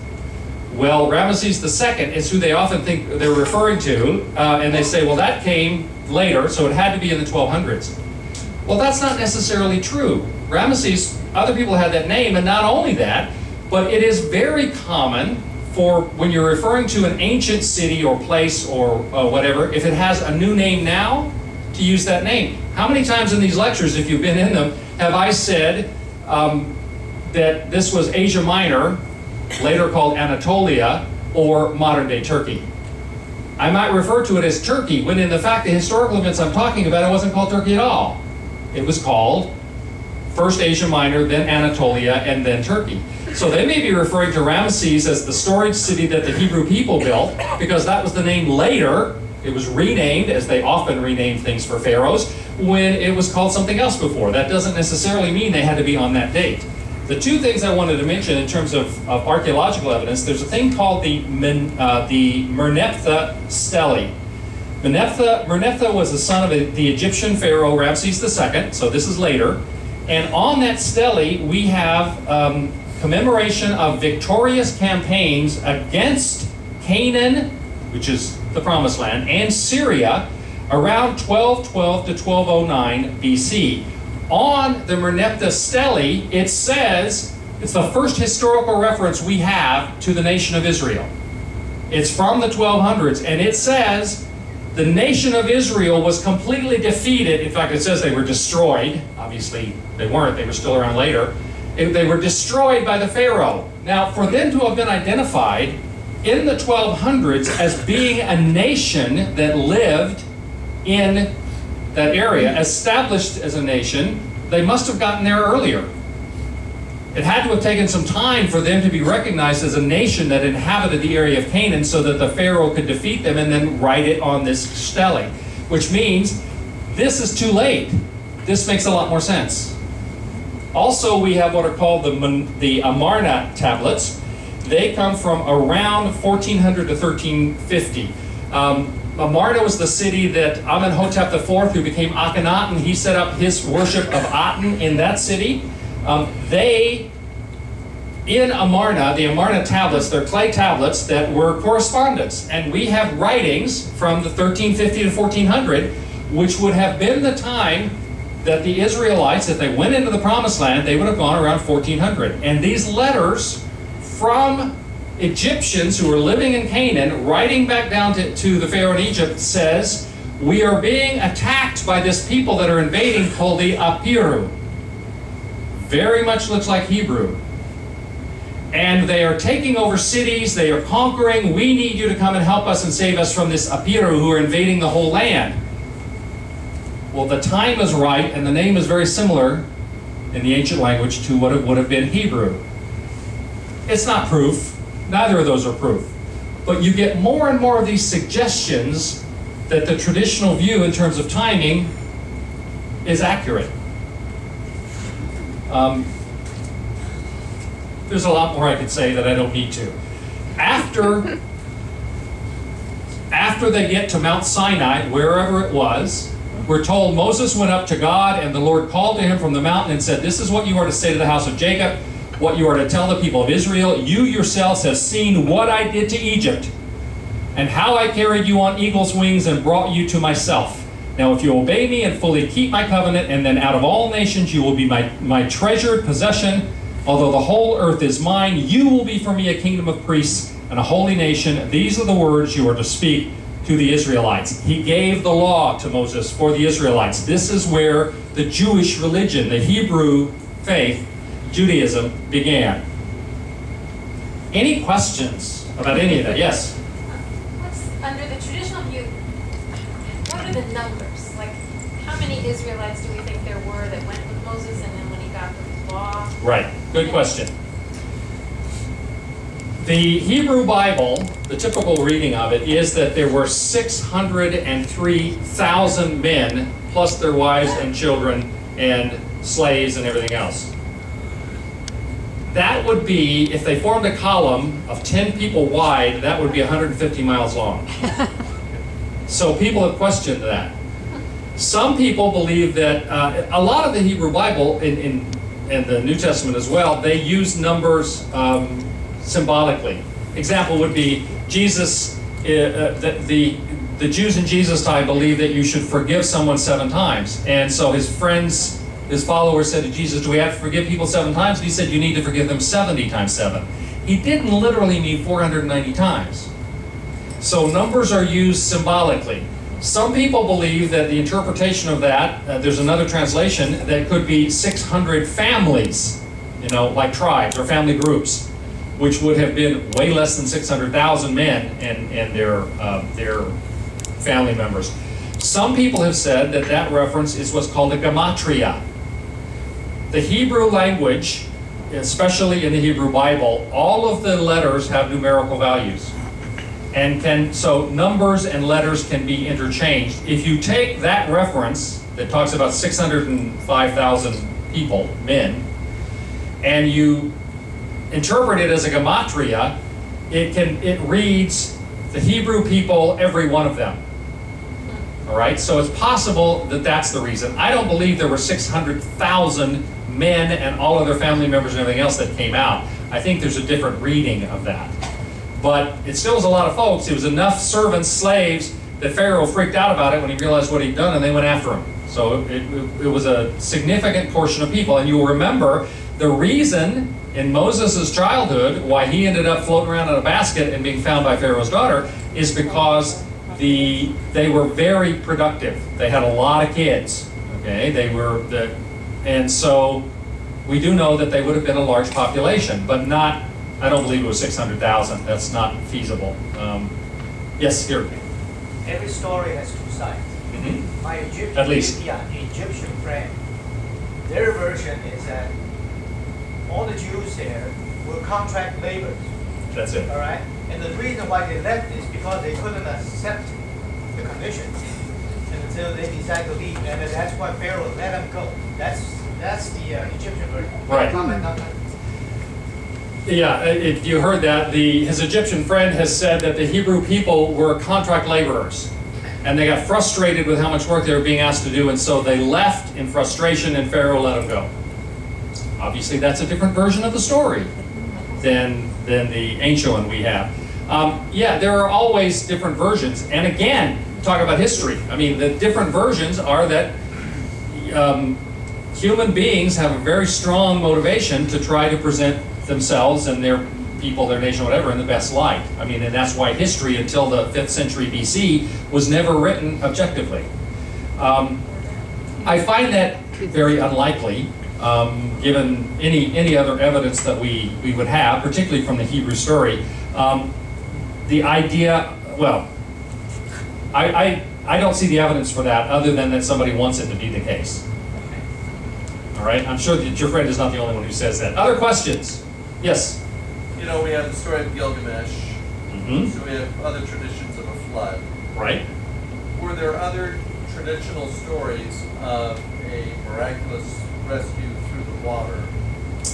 Well, Ramesses II is who they often think they're referring to, and they say, well, that came later, so it had to be in the 1200s. Well, that's not necessarily true. Ramesses, other people had that name, and not only that, but it is very common for when you're referring to an ancient city or place or whatever, if it has a new name now, to use that name. How many times in these lectures, if you've been in them, have I said that this was Asia Minor, later called Anatolia, or modern-day Turkey? I might refer to it as Turkey, when in the fact the historical events I'm talking about, it wasn't called Turkey at all. It was called first Asia Minor, then Anatolia, and then Turkey. So they may be referring to Ramesses as the storage city that the Hebrew people built, because that was the name later. It was renamed, as they often rename things for pharaohs, when it was called something else before. That doesn't necessarily mean they had to be on that date. The two things I wanted to mention in terms of archaeological evidence, there's a thing called the Merneptah stele. Merneptah was the son of the Egyptian pharaoh Ramses II, so this is later. And on that stele, we have commemoration of victorious campaigns against Canaan, which is the Promised Land, and Syria around 1212 to 1209 BC. On the Merneptah stele, it says, it's the first historical reference we have to the nation of Israel. It's from the 1200s, and it says the nation of Israel was completely defeated. In fact, it says they were destroyed. Obviously, they weren't. They were still around later. They were destroyed by the Pharaoh. Now, for them to have been identified in the 1200s as being a nation that lived in that area, established as a nation, they must have gotten there earlier. It had to have taken some time for them to be recognized as a nation that inhabited the area of Canaan so that the Pharaoh could defeat them and then write it on this stele, which means this is too late. This makes a lot more sense. Also, we have what are called the Amarna tablets. They come from around 1400 to 1350. Amarna was the city that Amenhotep IV, who became Akhenaten, he set up his worship of Aten in that city. In Amarna, the Amarna tablets, they're clay tablets that were correspondence. And we have writings from the 1350 to 1400, which would have been the time that the Israelites, if they went into the Promised Land, they would have gone around 1400. And these letters from Egyptians who were living in Canaan, writing back down to the Pharaoh in Egypt, says, we are being attacked by this people that are invading called the Apiru. Very much looks like Hebrew. And they are taking over cities, they are conquering. We need you to come and help us and save us from this Apiru who are invading the whole land. Well, the time is right, and the name is very similar in the ancient language to what it would have been Hebrew. It's not proof. Neither of those are proof. But you get more and more of these suggestions that the traditional view in terms of timing is accurate. There's a lot more I could say that I don't need to. After they get to Mount Sinai, wherever it was, we're told Moses went up to God and the Lord called to him from the mountain and said, this is what you are to say to the house of Jacob, what you are to tell the people of Israel. You yourselves have seen what I did to Egypt and how I carried you on eagle's wings and brought you to myself. Now if you obey me and fully keep my covenant, and then out of all nations you will be my treasured possession. Although the whole earth is mine, you will be for me a kingdom of priests and a holy nation. These are the words you are to speak to the Israelites. He gave the law to Moses for the Israelites. This is where the Jewish religion, the Hebrew faith, Judaism, began. Any questions about any of that? Yes? Under the traditional view, what are the numbers? Like, how many Israelites do we think there were that went with Moses, and then when he got the law? Right. Good question. The Hebrew Bible, the typical reading of it, is that there were 603,000 men, plus their wives and children and slaves and everything else. That would be, if they formed a column of 10 people wide, that would be 150 miles long. So people have questioned that. Some people believe that a lot of the Hebrew Bible, in the New Testament as well, they use numbers symbolically. Example would be Jesus, the Jews in Jesus' time believed that you should forgive someone 7 times. And so his friends, his followers said to Jesus, do we have to forgive people 7 times? And he said, you need to forgive them 70 times 7. He didn't literally mean 490 times. So numbers are used symbolically. Some people believe that the interpretation of that, there's another translation, that could be 600 families, like tribes or family groups, which would have been way less than 600,000 men and their family members. Some people have said that that reference is what's called a gematria. The Hebrew language, especially in the Hebrew Bible, all of the letters have numerical values. And so numbers and letters can be interchanged. If you take that reference that talks about 605,000 people, men, and you interpret it as a gematria, it reads the Hebrew people, every one of them. All right, so it's possible that that's the reason. I don't believe there were 600,000 men and all of their family members and everything else that came out. I think there's a different reading of that. But it still was a lot of folks. It was enough servants, slaves, that Pharaoh freaked out about it when he realized what he'd done, and they went after him. So it was a significant portion of people. And you'll remember the reason in Moses' childhood why he ended up floating around in a basket and being found by Pharaoh's daughter is because they were very productive. They had a lot of kids. Okay, and so we do know that they would have been a large population, but not. I don't believe it was 600,000. That's not feasible. Yes, here. Every story has 2 sides. Mm-hmm. My Egyptian, At least. Egyptian friend, their version is that all the Jews there were contract laborers. That's it. All right? And the reason why they left is because they couldn't accept the conditions until they decided to leave. And that's why Pharaoh let them go. That's That's the Egyptian version. Right. Comment on that. Yeah, if you heard that, his Egyptian friend has said that the Hebrew people were contract laborers. And they got frustrated with how much work they were being asked to do, and so they left in frustration, and Pharaoh let them go. Obviously, that's a different version of the story than the ancient one we have. Yeah, there are always different versions. And again, talk about history. I mean, the different versions are that human beings have a very strong motivation to try to present themselves and their people, their nation, whatever, in the best light. I mean, and that's why history until the 5th century BC was never written objectively. I find that very unlikely, given any other evidence that we would have, particularly from the Hebrew story. The idea, well, I don't see the evidence for that other than that somebody wants it to be the case. All right, I'm sure that your friend is not the only one who says that. Other questions? Yes? You know, we have the story of Gilgamesh, Mm-hmm. so we have other traditions of a flood. Right. Were there other traditional stories of a miraculous rescue through the water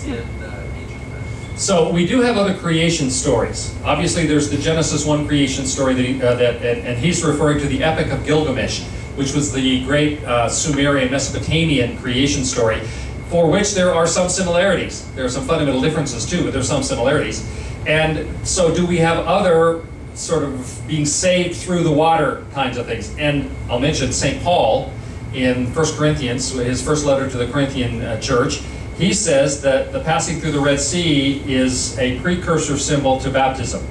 in ancient times? So we do have other creation stories. Obviously, there's the Genesis 1 creation story and he's referring to the Epic of Gilgamesh, which was the great Sumerian Mesopotamian creation story, for which there are some similarities. There are some fundamental differences too, but there's some similarities. And so do we have other sort of being saved through the water kinds of things? And I'll mention St. Paul in 1 Corinthians, his first letter to the Corinthian church. He says that the passing through the Red Sea is a precursor symbol to baptism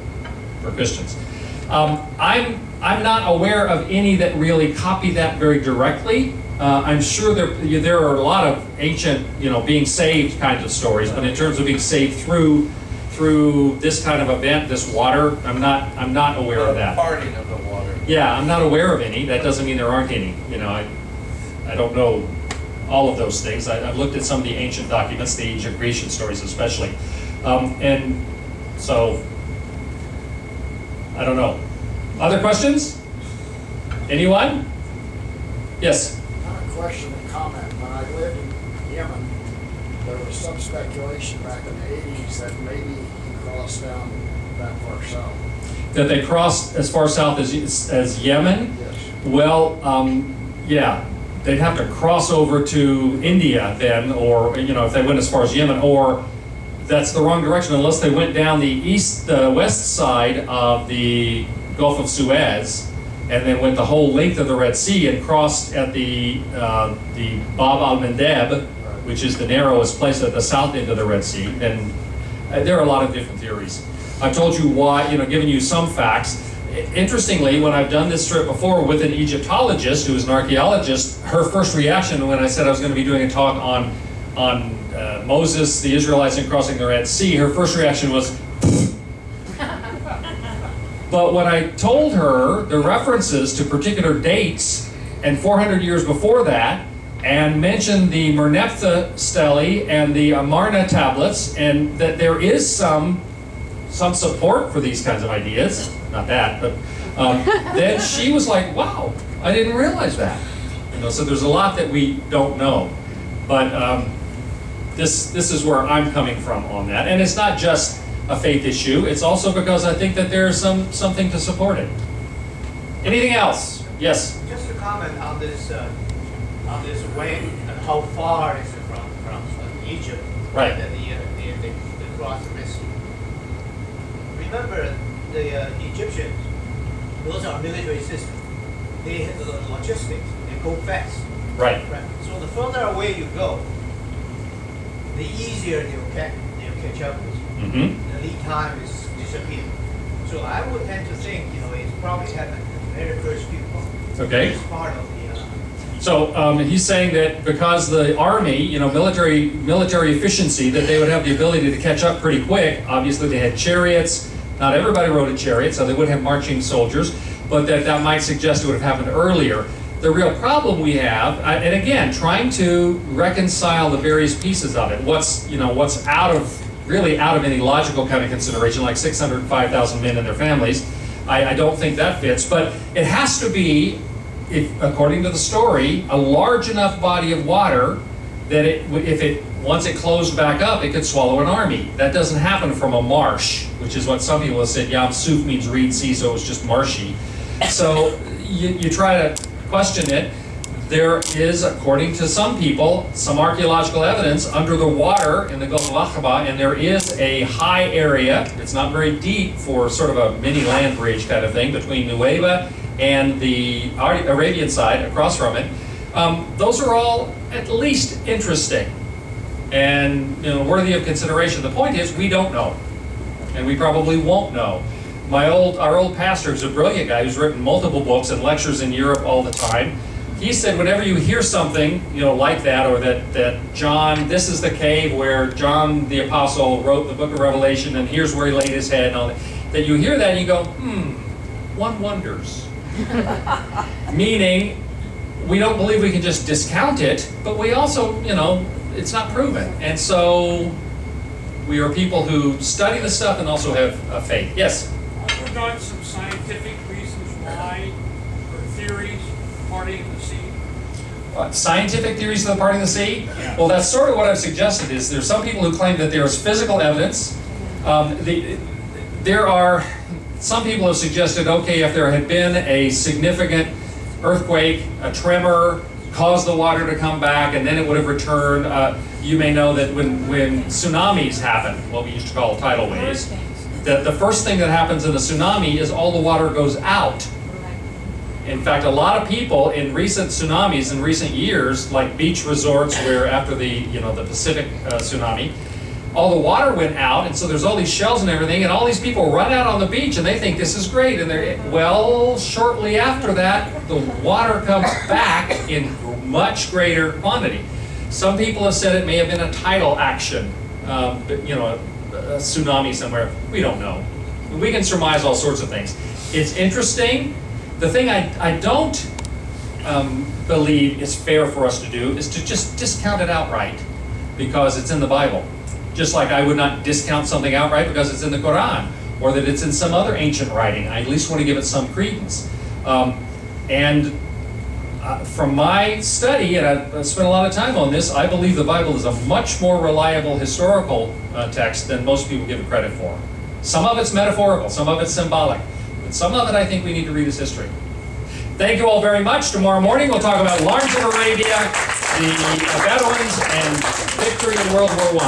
for Christians. I'm not aware of any that really copy that very directly. I'm sure there are a lot of ancient, being saved kinds of stories, but in terms of being saved through this kind of event, this water, I'm not aware of that. Parting of the water. Yeah, I'm not aware of any. That doesn't mean there aren't any. I don't know all of those things. I've looked at some of the ancient documents, the ancient creation stories especially, and so I don't know. Other questions? Anyone? Yes. Not a question and comment. When I lived in Yemen, there was some speculation back in the 80s that maybe he crossed down that far south. That they crossed as far south as Yemen? Yes. Well, yeah, they'd have to cross over to India then, or if they went as far as Yemen, or that's the wrong direction unless they went down the west side of the Gulf of Suez, and then went the whole length of the Red Sea and crossed at the Bab al-Mandeb, which is the narrowest place at the south end of the Red Sea. And there are a lot of different theories. I've told you why, given you some facts. Interestingly, when I've done this trip before with an Egyptologist who is an archaeologist, her first reaction when I said I was going to be doing a talk on Moses, the Israelites, and crossing the Red Sea, her first reaction was, but when I told her the references to particular dates and 400 years before that, and mentioned the Merneptah stele and the Amarna tablets, and that there is some support for these kinds of ideas, not that, but then she was like, wow, I didn't realize that. So there's a lot that we don't know. But this is where I'm coming from on that. And it's not just a faith issue, it's also because I think that there's something to support it. Anything else? Yes? Just to comment on this way and how far is it from Egypt? Right. The cross the Red Sea. Remember, the Egyptians, those are military systems. They have the logistics. They go fast. Right. So the further away you go, the easier they'll catch up with you. Mm-hmm. The lead time is disappearing. So I would tend to think, it's probably happened in the very first few months. Okay. It's part of the. So he's saying that because the army, military efficiency, that they would have the ability to catch up pretty quick. Obviously, they had chariots. Not everybody rode a chariot, so they would have marching soldiers. But that might suggest it would have happened earlier. The real problem we have, and again, trying to reconcile the various pieces of it. What's really out of any logical kind of consideration, like 605,000 men and their families. I don't think that fits, but it has to be, according to the story, a large enough body of water that once it closed back up, it could swallow an army. That doesn't happen from a marsh, which is what some people have said. Yam Suf means Reed Sea, so it was just marshy. So you try to question it. There is, according to some people, some archaeological evidence under the water in the Gulf of Aqaba, and there is a high area. It's not very deep for sort of a mini land bridge kind of thing between Nueva and the Arabian side across from it. Those are all at least interesting and worthy of consideration. The point is, we don't know, and we probably won't know. Our old pastor, who's a brilliant guy, who's written multiple books and lectures in Europe all the time, he said whenever you hear something like that, or that John, this is the cave where John the Apostle wrote the book of Revelation, and here's where he laid his head, and all that you hear that and you go, one wonders. Meaning, we don't believe we can just discount it, but we also, it's not proven. And so we are people who study the stuff and also have faith. Yes? Are there not some scientific reasons why, or theories, parting of the sea? Scientific theories of the parting of the sea? Yeah. Well, that's sort of what I've suggested. Is there's some people who claim that there's physical evidence. There are some people have suggested, okay, if there had been a significant earthquake, a tremor, caused the water to come back, and then it would have returned. You may know that when tsunamis happen, what we used to call tidal waves, that the first thing that happens in a tsunami is all the water goes out. In fact, a lot of people in recent tsunamis in recent years, like beach resorts where after the Pacific tsunami, all the water went out, and so there's all these shells and everything, and all these people run out on the beach and they think this is great, and shortly after that, the water comes back in much greater quantity. Some people have said it may have been a tidal action, a tsunami somewhere. We don't know. We can surmise all sorts of things. It's interesting. The thing I don't believe is fair for us to do is to just discount it outright because it's in the Bible. Just like I would not discount something outright because it's in the Quran or that it's in some other ancient writing. I at least want to give it some credence. From my study, and I've spent a lot of time on this, I believe the Bible is a much more reliable historical text than most people give it credit for. Some of it's metaphorical, some of it's symbolic. But some of it I think we need to read as history. Thank you all very much. Tomorrow morning we'll talk about Lawrence of Arabia, the Bedouins, and victory in World War I.